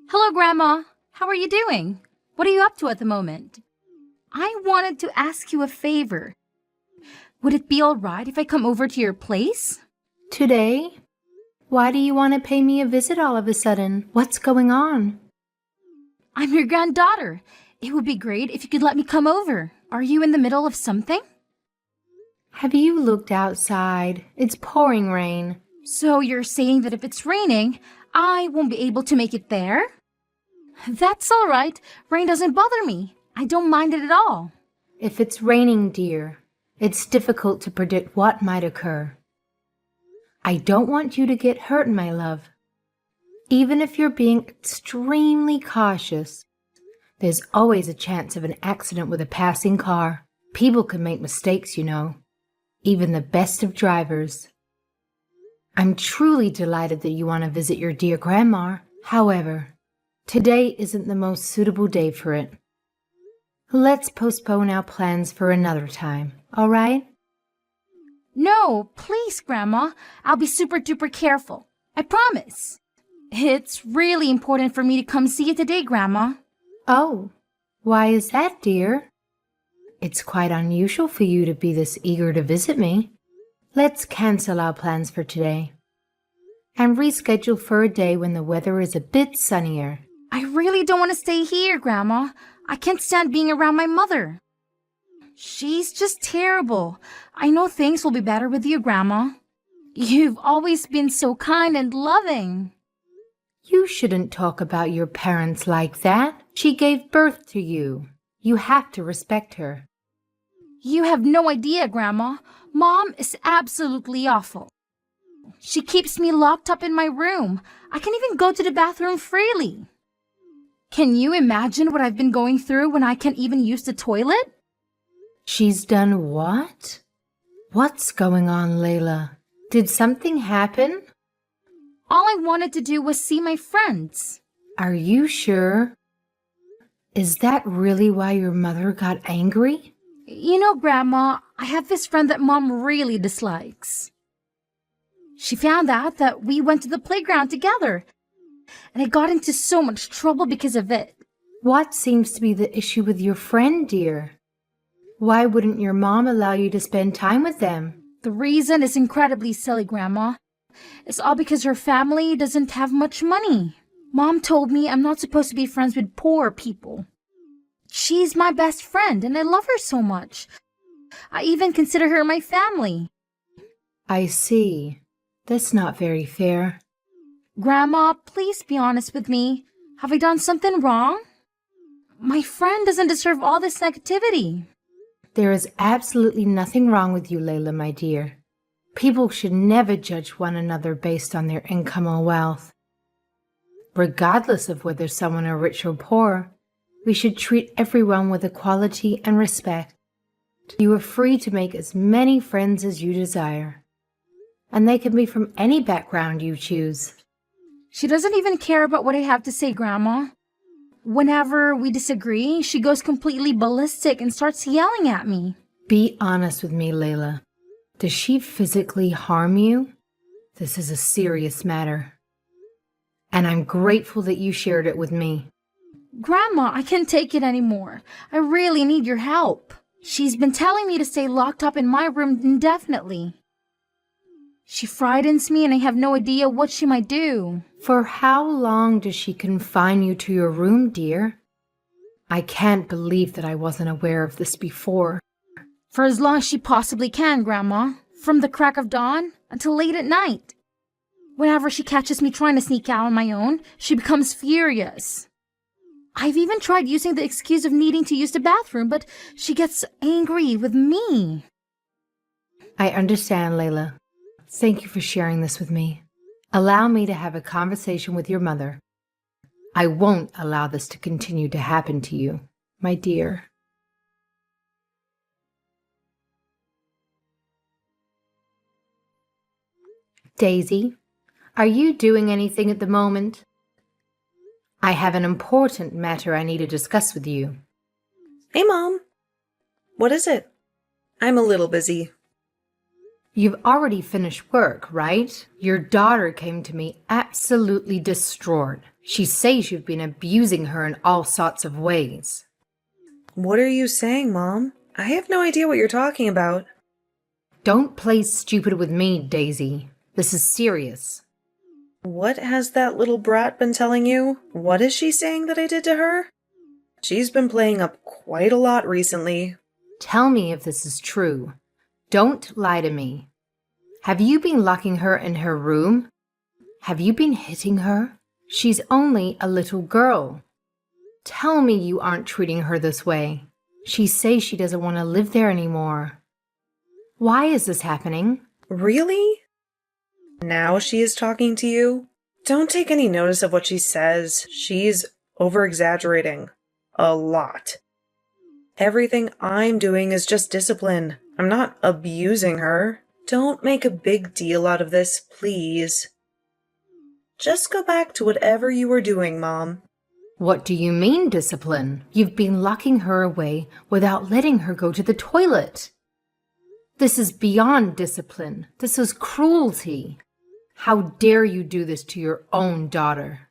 Hello, Grandma. How are you doing? What are you up to at the moment? I wanted to ask you a favor. Would it be all right if I come over to your place? Today? Why do you want to pay me a visit all of a sudden? What's going on? I'm your granddaughter. It would be great if you could let me come over. Are you in the middle of something? Have you looked outside? It's pouring rain. So you're saying that if it's raining, I won't be able to make it there? That's all right. Rain doesn't bother me. I don't mind it at all. If it's raining, dear, it's difficult to predict what might occur. I don't want you to get hurt, my love. Even if you're being extremely cautious, there's always a chance of an accident with a passing car. People can make mistakes, you know. Even the best of drivers. I'm truly delighted that you want to visit your dear grandma. However, today isn't the most suitable day for it. Let's postpone our plans for another time, all right? No, please, Grandma. I'll be super duper careful. I promise. It's really important for me to come see you today, Grandma. Oh, why is that, dear? It's quite unusual for you to be this eager to visit me. Let's cancel our plans for today and reschedule for a day when the weather is a bit sunnier. I really don't want to stay here, Grandma. I can't stand being around my mother. She's just terrible. I know things will be better with you, Grandma. You've always been so kind and loving. You shouldn't talk about your parents like that. She gave birth to you. You have to respect her. You have no idea, Grandma. Mom is absolutely awful. She keeps me locked up in my room. I can't even go to the bathroom freely. Can you imagine what I've been going through when I can't even use the toilet? She's done what? What's going on, Layla? Did something happen? All I wanted to do was see my friends. Are you sure? Is that really why your mother got angry? You know, Grandma, I have this friend that Mom really dislikes. She found out that we went to the playground together, and I got into so much trouble because of it. What seems to be the issue with your friend, dear? Why wouldn't your mom allow you to spend time with them? The reason is incredibly silly, Grandma. It's all because her family doesn't have much money. Mom told me I'm not supposed to be friends with poor people. She's my best friend, and I love her so much. I even consider her my family. I see. That's not very fair. Grandma, please be honest with me. Have I done something wrong? My friend doesn't deserve all this negativity. There is absolutely nothing wrong with you, Layla, my dear. People should never judge one another based on their income or wealth. Regardless of whether someone are rich or poor, we should treat everyone with equality and respect. You are free to make as many friends as you desire, and they can be from any background you choose. She doesn't even care about what I have to say, Grandma. Whenever we disagree, she goes completely ballistic and starts yelling at me. Be honest with me, Layla. Does she physically harm you? This is a serious matter, and I'm grateful that you shared it with me. Grandma, I can't take it anymore. I really need your help. She's been telling me to stay locked up in my room indefinitely. She frightens me and I have no idea what she might do. For how long does she confine you to your room, dear? I can't believe that I wasn't aware of this before. For as long as she possibly can, Grandma. From the crack of dawn until late at night. Whenever she catches me trying to sneak out on my own, she becomes furious. I've even tried using the excuse of needing to use the bathroom, but she gets angry with me. I understand, Layla. Thank you for sharing this with me. Allow me to have a conversation with your mother. I won't allow this to continue to happen to you, my dear. Daisy, are you doing anything at the moment? I have an important matter I need to discuss with you. Hey, Mom. What is it? I'm a little busy. You've already finished work, right? Your daughter came to me absolutely distraught. She says you've been abusing her in all sorts of ways. What are you saying, Mom? I have no idea what you're talking about. Don't play stupid with me, Daisy. This is serious. What has that little brat been telling you? What is she saying that I did to her? She's been playing up quite a lot recently. Tell me if this is true. Don't lie to me. Have you been locking her in her room? Have you been hitting her? She's only a little girl. Tell me you aren't treating her this way. She says she doesn't want to live there anymore. Why is this happening? Really? Now she is talking to you? Don't take any notice of what she says. She's over-exaggerating. A lot. Everything I'm doing is just discipline. I'm not abusing her. Don't make a big deal out of this, please. Just go back to whatever you were doing, Mom. What do you mean, discipline? You've been locking her away without letting her go to the toilet. This is beyond discipline. This is cruelty. How dare you do this to your own daughter?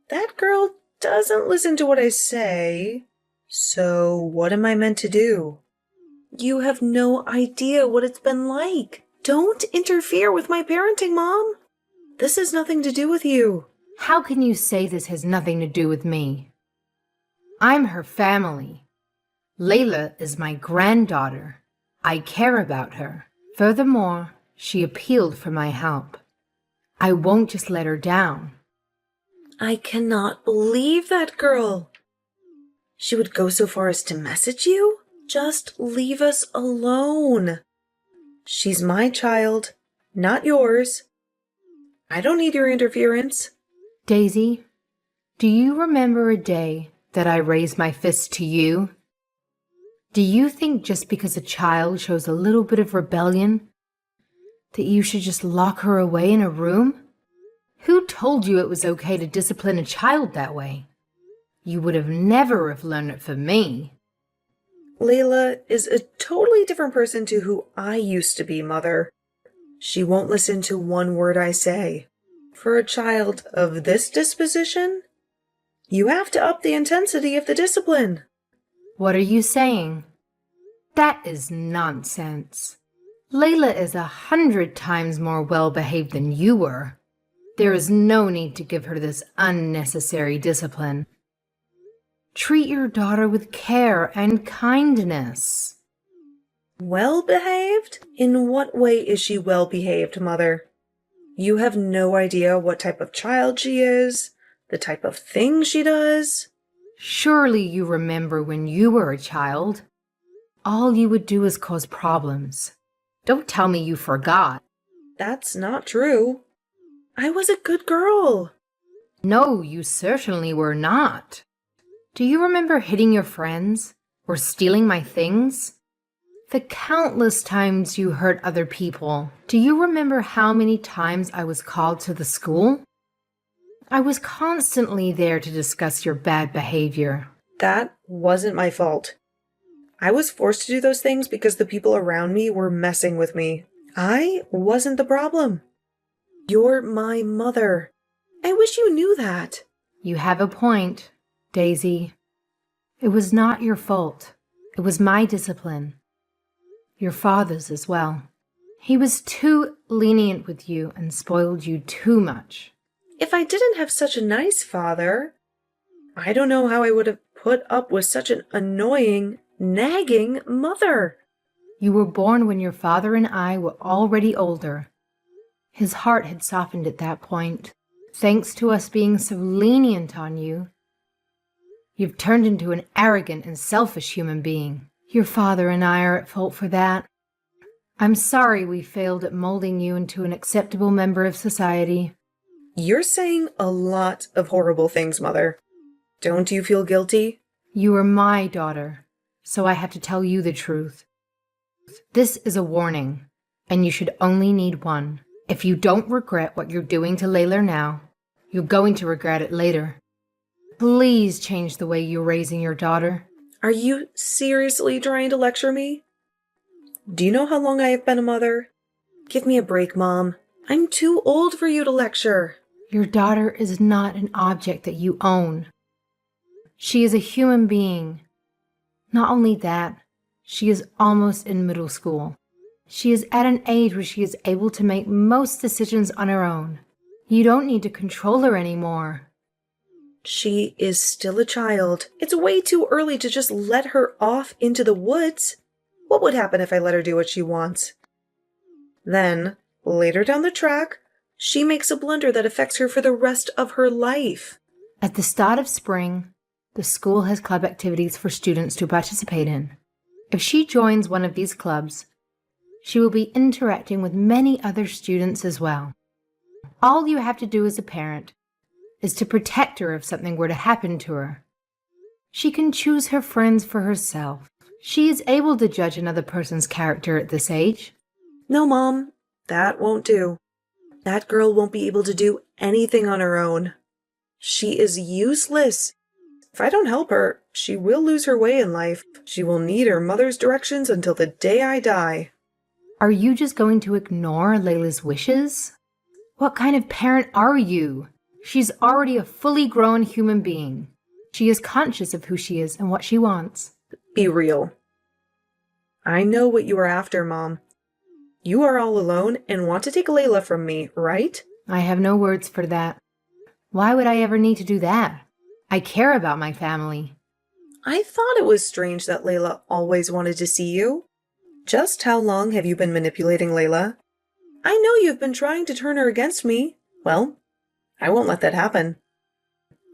That girl doesn't listen to what I say. So what am I meant to do? You have no idea what it's been like. Don't interfere with my parenting, Mom. This has nothing to do with you. How can you say this has nothing to do with me? I'm her family. Layla is my granddaughter. I care about her. Furthermore, she appealed for my help. I won't just let her down. I cannot believe that girl. She would go so far as to message you? Just leave us alone. She's my child, not yours. I don't need your interference. Daisy, do you remember a day that I raised my fist to you? Do you think just because a child shows a little bit of rebellion that you should just lock her away in a room? Who told you it was okay to discipline a child that way? You would have never have learned it from me. Layla is a totally different person to who I used to be, Mother. She won't listen to one word I say. For a child of this disposition, you have to up the intensity of the discipline. What are you saying? That is nonsense. Layla is 100 times more well-behaved than you were. There is no need to give her this unnecessary discipline. Treat your daughter with care and kindness. Well-behaved? In what way is she well-behaved, Mother? You have no idea what type of child she is, the type of thing she does. Surely you remember when you were a child. All you would do is cause problems. Don't tell me you forgot. That's not true. I was a good girl. No, you certainly were not. Do you remember hitting your friends or stealing my things? The countless times you hurt other people. Do you remember how many times I was called to the school? I was constantly there to discuss your bad behavior. That wasn't my fault. I was forced to do those things because the people around me were messing with me. I wasn't the problem. You're my mother. I wish you knew that. You have a point, Daisy. It was not your fault. It was my discipline. Your father's as well. He was too lenient with you and spoiled you too much. If I didn't have such a nice father, I don't know how I would have put up with such an annoying, nagging mother. You were born when your father and I were already older. His heart had softened at that point, thanks to us being so lenient on you. You've turned into an arrogant and selfish human being. Your father and I are at fault for that. I'm sorry we failed at molding you into an acceptable member of society. You're saying a lot of horrible things, Mother. Don't you feel guilty? You are my daughter, so I have to tell you the truth. This is a warning, and you should only need one. If you don't regret what you're doing to Layla now, you're going to regret it later. Please change the way you're raising your daughter. Are you seriously trying to lecture me? Do you know how long I have been a mother? Give me a break, Mom. I'm too old for you to lecture. Your daughter is not an object that you own. She is a human being. Not only that, she is almost in middle school. She is at an age where she is able to make most decisions on her own. You don't need to control her anymore. She is still a child. It's way too early to just let her off into the woods. What would happen if I let her do what she wants? Then, later down the track, she makes a blunder that affects her for the rest of her life. At the start of spring, the school has club activities for students to participate in. If she joins one of these clubs, she will be interacting with many other students as well. All you have to do as a parent is to protect her if something were to happen to her. She can choose her friends for herself. She is able to judge another person's character at this age. No, Mom, that won't do. That girl won't be able to do anything on her own. She is useless. If I don't help her, she will lose her way in life. She will need her mother's directions until the day I die. Are you just going to ignore Layla's wishes? What kind of parent are you? She's already a fully grown human being. She is conscious of who she is and what she wants. Be real. I know what you are after, Mom. You are all alone and want to take Layla from me, right? I have no words for that. Why would I ever need to do that? I care about my family. I thought it was strange that Layla always wanted to see you. Just how long have you been manipulating Layla? I know you've been trying to turn her against me. Well, I won't let that happen.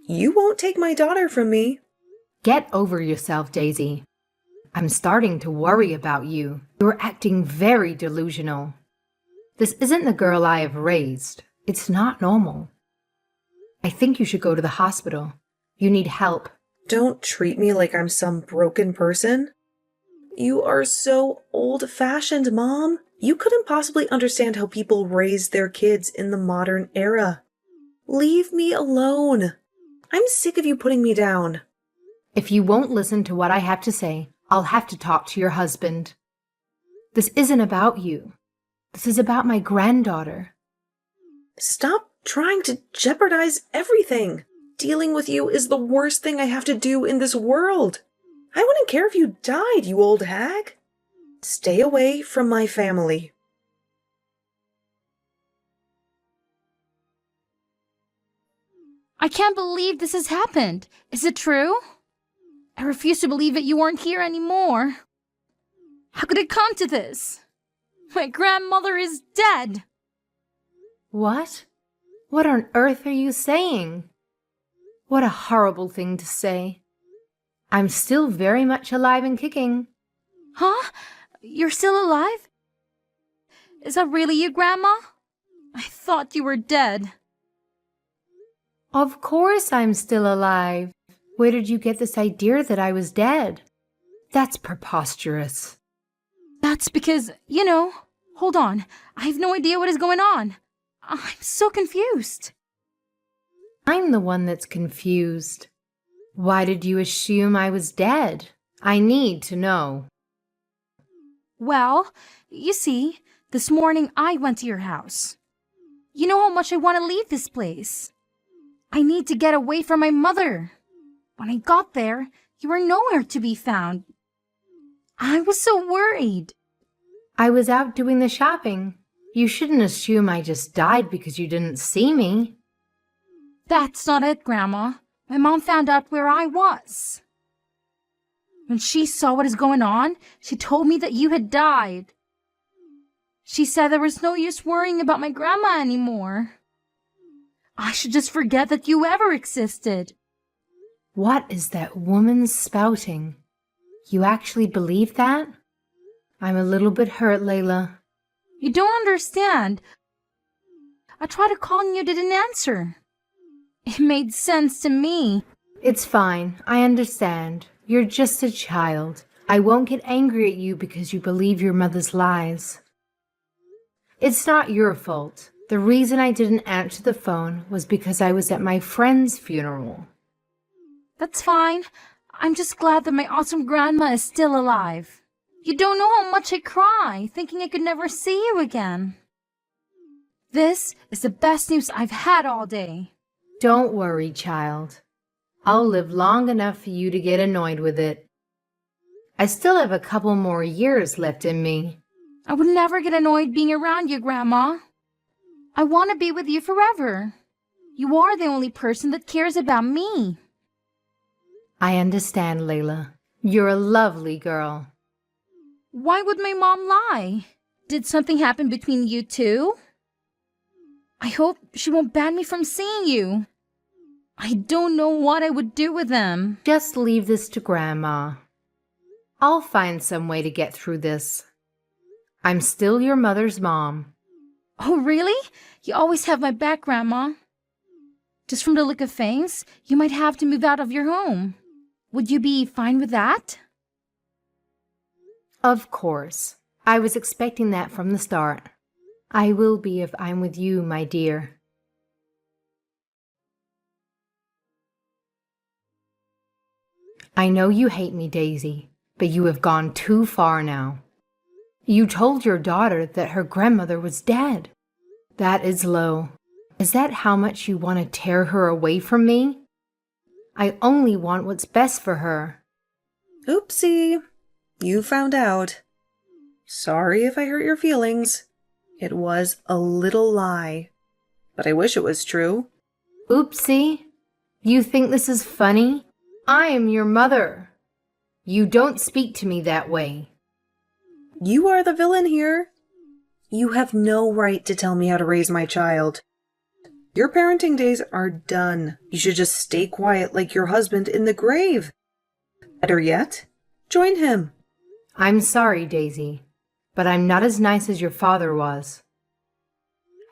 You won't take my daughter from me. Get over yourself, Daisy. I'm starting to worry about you. You're acting very delusional. This isn't the girl I have raised. It's not normal. I think you should go to the hospital. You need help. Don't treat me like I'm some broken person. You are so old-fashioned, Mom. You couldn't possibly understand how people raise their kids in the modern era. Leave me alone. I'm sick of you putting me down. If you won't listen to what I have to say, I'll have to talk to your husband. This isn't about you. This is about my granddaughter. Stop trying to jeopardize everything. Dealing with you is the worst thing I have to do in this world. I wouldn't care if you died, you old hag. Stay away from my family. I can't believe this has happened. Is it true? I refuse to believe that you aren't here anymore. How could it come to this? My grandmother is dead. What? What on earth are you saying? What a horrible thing to say. I'm still very much alive and kicking. Huh? You're still alive? Is that really you, Grandma? I thought you were dead. Of course I'm still alive. Where did you get this idea that I was dead? That's preposterous. That's because, hold on. I have no idea what is going on. I'm so confused. I'm the one that's confused. Why did you assume I was dead? I need to know. Well, you see, this morning I went to your house. You know how much I want to leave this place. I need to get away from my mother. When I got there, you were nowhere to be found. I was so worried. I was out doing the shopping. You shouldn't assume I just died because you didn't see me. That's not it, Grandma. My mom found out where I was. When she saw what is going on, she told me that you had died. She said there was no use worrying about my grandma anymore. I should just forget that you ever existed. What is that woman spouting? You actually believe that? I'm a little bit hurt, Layla. You don't understand. I tried calling you, didn't answer. It made sense to me. It's fine. I understand. You're just a child. I won't get angry at you because you believe your mother's lies. It's not your fault. The reason I didn't answer the phone was because I was at my friend's funeral. That's fine. I'm just glad that my awesome grandma is still alive. You don't know how much I cry, thinking I could never see you again. This is the best news I've had all day. Don't worry, child. I'll live long enough for you to get annoyed with it. I still have a couple more years left in me. I would never get annoyed being around you, Grandma. I want to be with you forever. You are the only person that cares about me. I understand, Layla. You're a lovely girl. Why would my mom lie? Did something happen between you two? I hope she won't ban me from seeing you. I don't know what I would do with them. Just leave this to Grandma. I'll find some way to get through this. I'm still your mother's mom. Oh, really? You always have my back, Grandma. Just from the look of things, you might have to move out of your home. Would you be fine with that? Of course. I was expecting that from the start. I will be if I'm with you, my dear. I know you hate me, Daisy, but you have gone too far now. You told your daughter that her grandmother was dead. That is low. Is that how much you want to tear her away from me? I only want what's best for her. Oopsie. You found out. Sorry if I hurt your feelings. It was a little lie. But I wish it was true. Oopsie. You think this is funny? I am your mother. You don't speak to me that way. You are the villain here. You have no right to tell me how to raise my child. Your parenting days are done. You should just stay quiet like your husband in the grave. Better yet, join him. I'm sorry, Daisy, but I'm not as nice as your father was.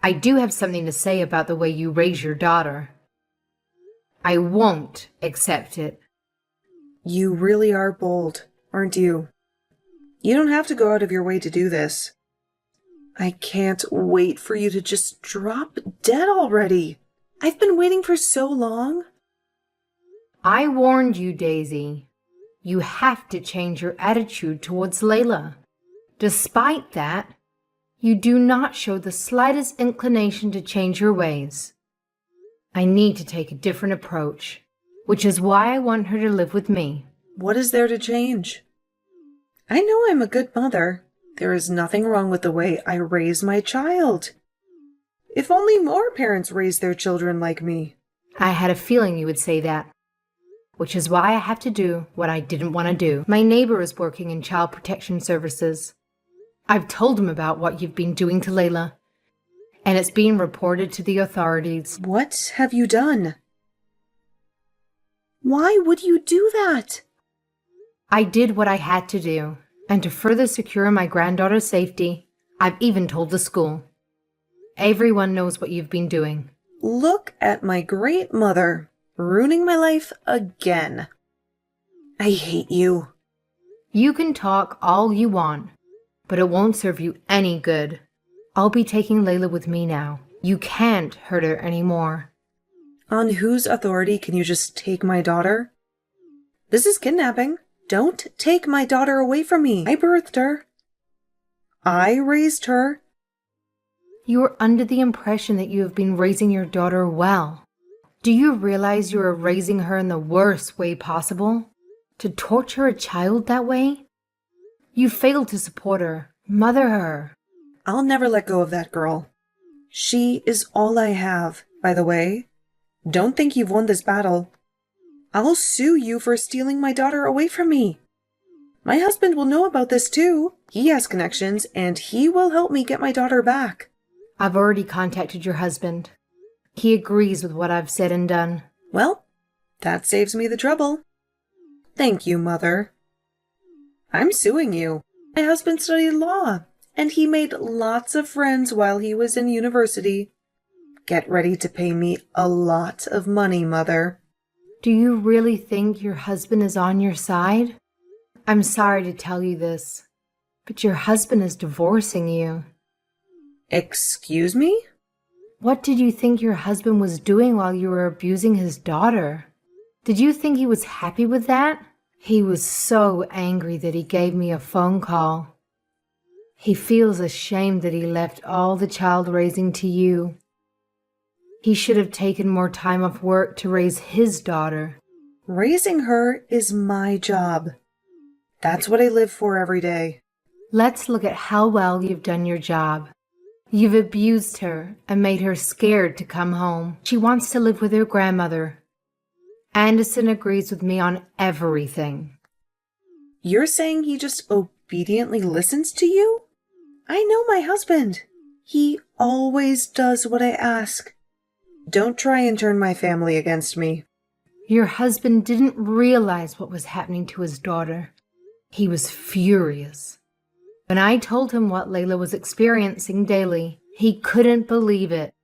I do have something to say about the way you raise your daughter. I won't accept it. You really are bold, aren't you? You don't have to go out of your way to do this. I can't wait for you to just drop dead already. I've been waiting for so long. I warned you, Daisy. You have to change your attitude towards Layla. Despite that, you do not show the slightest inclination to change your ways. I need to take a different approach, which is why I want her to live with me. What is there to change? I know I'm a good mother. There is nothing wrong with the way I raise my child. If only more parents raise their children like me. I had a feeling you would say that, which is why I have to do what I didn't want to do. My neighbor is working in child protection services. I've told him about what you've been doing to Layla, and it's being reported to the authorities. What have you done? Why would you do that? I did what I had to do, and to further secure my granddaughter's safety, I've even told the school. Everyone knows what you've been doing. Look at my great mother, ruining my life again. I hate you. You can talk all you want, but it won't serve you any good. I'll be taking Layla with me now. You can't hurt her anymore. On whose authority can you just take my daughter? This is kidnapping. Don't take my daughter away from me. I birthed her. I raised her. You are under the impression that you have been raising your daughter well. Do you realize you are raising her in the worst way possible? To torture a child that way? You failed to support her, mother her. I'll never let go of that girl. She is all I have, by the way. Don't think you've won this battle. I'll sue you for stealing my daughter away from me. My husband will know about this too. He has connections, and he will help me get my daughter back. I've already contacted your husband. He agrees with what I've said and done. Well, that saves me the trouble. Thank you, Mother. I'm suing you. My husband studied law, and he made lots of friends while he was in university. Get ready to pay me a lot of money, Mother. Do you really think your husband is on your side? I'm sorry to tell you this, but your husband is divorcing you. Excuse me? What did you think your husband was doing while you were abusing his daughter? Did you think he was happy with that? He was so angry that he gave me a phone call. He feels ashamed that he left all the child raising to you. He should have taken more time off work to raise his daughter. Raising her is my job. That's what I live for every day. Let's look at how well you've done your job. You've abused her and made her scared to come home. She wants to live with her grandmother. Anderson agrees with me on everything. You're saying he just obediently listens to you? I know my husband. He always does what I ask. Don't try and turn my family against me. Your husband didn't realize what was happening to his daughter. He was furious. When I told him what Layla was experiencing daily, he couldn't believe it.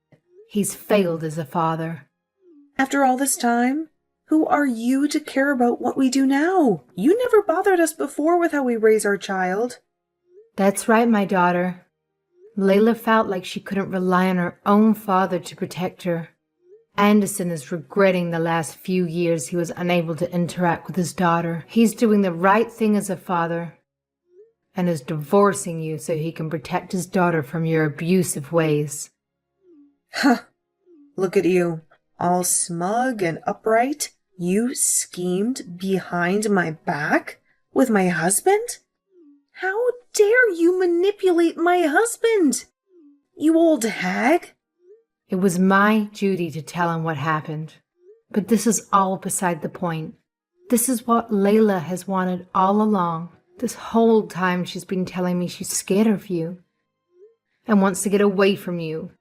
He's failed as a father. After all this time, who are you to care about what we do now? You never bothered us before with how we raise our child. That's right, my daughter. Layla felt like she couldn't rely on her own father to protect her. Anderson is regretting the last few years he was unable to interact with his daughter. He's doing the right thing as a father and is divorcing you so he can protect his daughter from your abusive ways. Huh. Look at you, all smug and upright. You schemed behind my back with my husband? How dare you manipulate my husband? You old hag. It was my duty to tell him what happened. But this is all beside the point. This is what Layla has wanted all along. This whole time she's been telling me she's scared of you and wants to get away from you.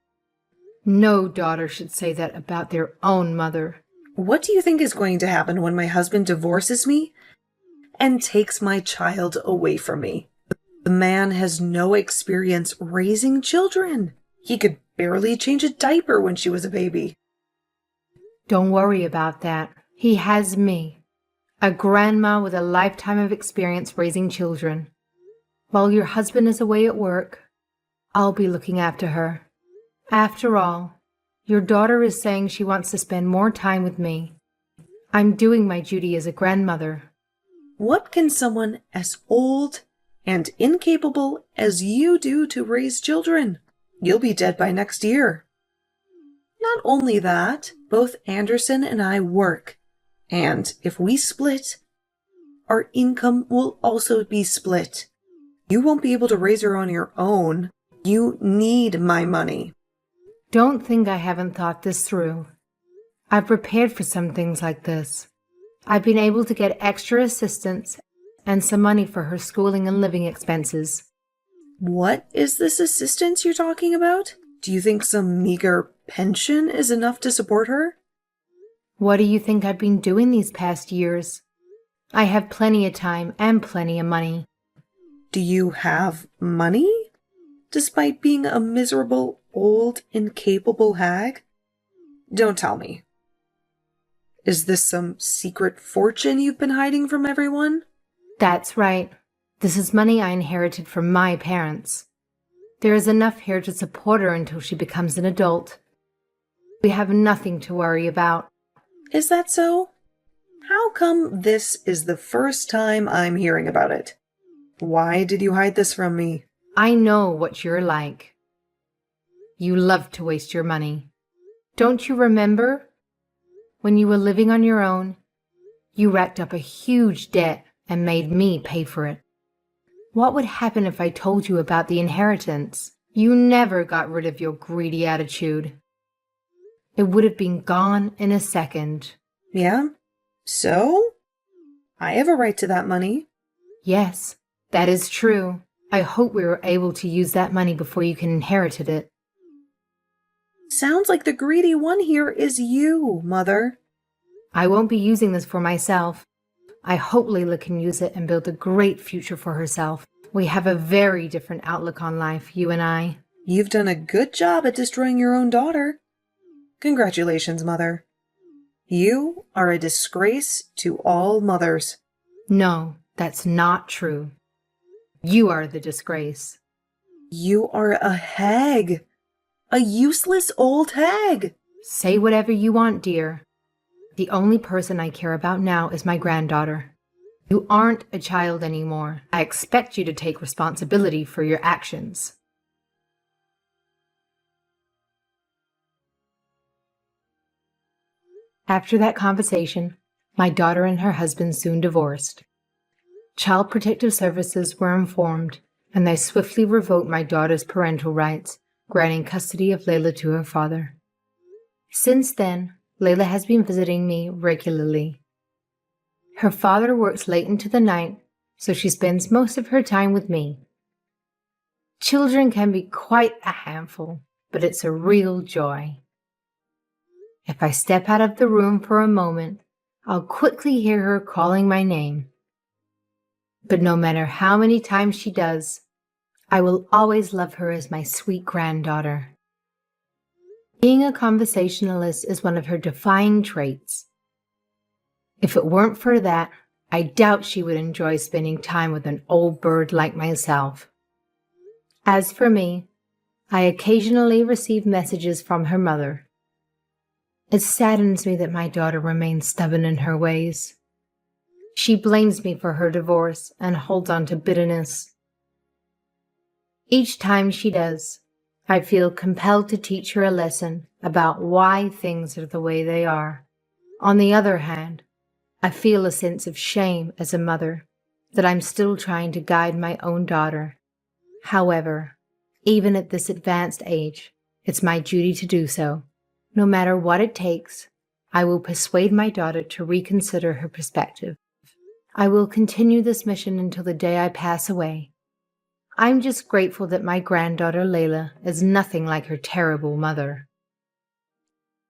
No daughter should say that about their own mother. What do you think is going to happen when my husband divorces me and takes my child away from me? The man has no experience raising children. He could barely change a diaper when she was a baby. Don't worry about that. He has me, a grandma with a lifetime of experience raising children. While your husband is away at work, I'll be looking after her. After all, your daughter is saying she wants to spend more time with me. I'm doing my duty as a grandmother. What can someone as old and incapable as you do to raise children? You'll be dead by next year. Not only that, both Anderson and I work. And if we split, our income will also be split. You won't be able to raise her on your own. You need my money. Don't think I haven't thought this through. I've prepared for some things like this. I've been able to get extra assistance and some money for her schooling and living expenses. What is this assistance you're talking about? Do you think some meager pension is enough to support her? What do you think I've been doing these past years? I have plenty of time and plenty of money. Do you have money? Despite being a miserable, old, incapable hag? Don't tell me. Is this some secret fortune you've been hiding from everyone? That's right. This is money I inherited from my parents. There is enough here to support her until she becomes an adult. We have nothing to worry about. Is that so? How come this is the first time I'm hearing about it? Why did you hide this from me? I know what you're like. You love to waste your money. Don't you remember? When you were living on your own, you racked up a huge debt and made me pay for it. What would happen if I told you about the inheritance? You never got rid of your greedy attitude. It would have been gone in a second. Yeah? So? I have a right to that money. Yes, that is true. I hope we were able to use that money before you can inherit it. Sounds like the greedy one here is you, Mother. I won't be using this for myself. I hope Layla can use it and build a great future for herself. We have a very different outlook on life, you and I. You've done a good job at destroying your own daughter. Congratulations, Mother. You are a disgrace to all mothers. No, that's not true. You are the disgrace. You are a hag. A useless old hag. Say whatever you want, dear. The only person I care about now is my granddaughter. You aren't a child anymore. I expect you to take responsibility for your actions. After that conversation, my daughter and her husband soon divorced. Child Protective Services were informed, and they swiftly revoked my daughter's parental rights, granting custody of Layla to her father. Since then, Layla has been visiting me regularly. Her father works late into the night, so she spends most of her time with me. Children can be quite a handful, but it's a real joy. If I step out of the room for a moment, I'll quickly hear her calling my name. But no matter how many times she does, I will always love her as my sweet granddaughter. Being a conversationalist is one of her defining traits. If it weren't for that, I doubt she would enjoy spending time with an old bird like myself. As for me, I occasionally receive messages from her mother. It saddens me that my daughter remains stubborn in her ways. She blames me for her divorce and holds on to bitterness. Each time she does, I feel compelled to teach her a lesson about why things are the way they are. On the other hand, I feel a sense of shame as a mother that I'm still trying to guide my own daughter. However, even at this advanced age, it's my duty to do so. No matter what it takes, I will persuade my daughter to reconsider her perspective. I will continue this mission until the day I pass away. I'm just grateful that my granddaughter Layla is nothing like her terrible mother.